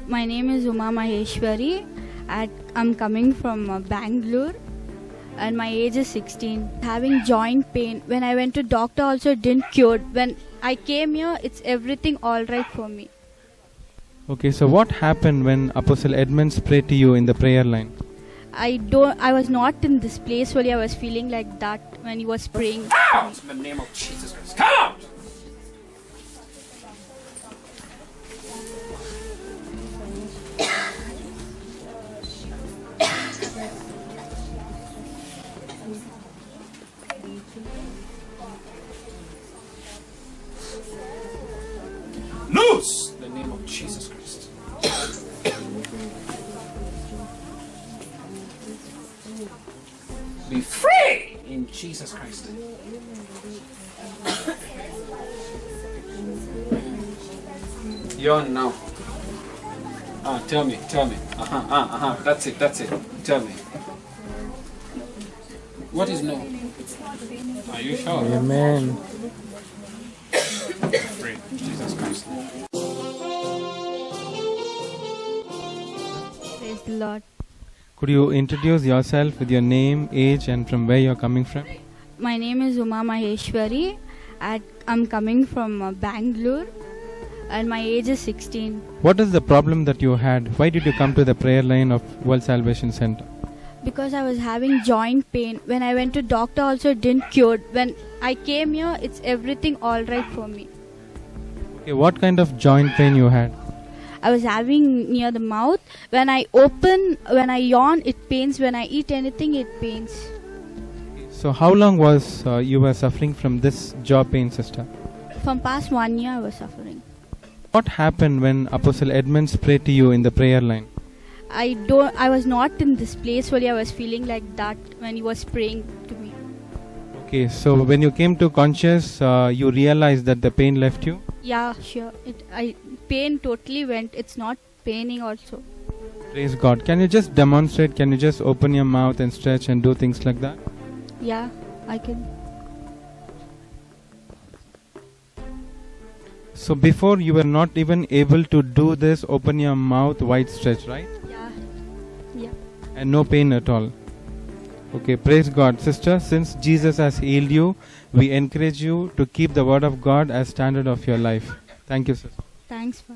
My name is Uma Maheshwari. I'm coming from Bangalore and my age is 16. Having joint pain. When I went to doctor also it didn't cure. When I came here, it's everything all right for me. Okay, so what happened when Apostle Edmonds prayed to you in the prayer line? I was not in this place only. I was feeling like that when he was praying. Out in the name of Jesus Christ. Come out! Loose! In the name of Jesus Christ. Be free in Jesus Christ. You're on now. Tell me. That's it. Tell me. What is no? Are you sure? Amen. Free in Jesus Christ. Praise the Lord. Could you introduce yourself with your name, age, and from where you're coming from? My name is Uma Maheshwari. I'm coming from Bangalore and my age is 16. What is the problem that you had? Why did you come to the prayer line of World Salvation Center? Because I was having joint pain. When I went to doctor also it didn't cure. When I came here, it's everything all right for me. Okay, what kind of joint pain you had? I was having near the mouth. When I yawn, it pains. When I eat anything, it pains. So how long was you were suffering from this jaw pain, sister? From past 1 year, I was suffering. What happened when Apostle Edmonds prayed to you in the prayer line? I was not in this place only. I was feeling like that when he was praying to me. Okay, so when you came to conscious, you realized that the pain left you? Yeah, sure. Pain totally went. It's not paining also. Praise God. Can you just demonstrate? Can you just open your mouth and stretch and do things like that? Yeah, I can. So before you were not even able to do this, open your mouth, wide stretch, right? Yeah. And no pain at all. Okay, praise God. Sister, since Jesus has healed you, we encourage you to keep the word of God as standard of your life. Thank you, sister. Thanks for.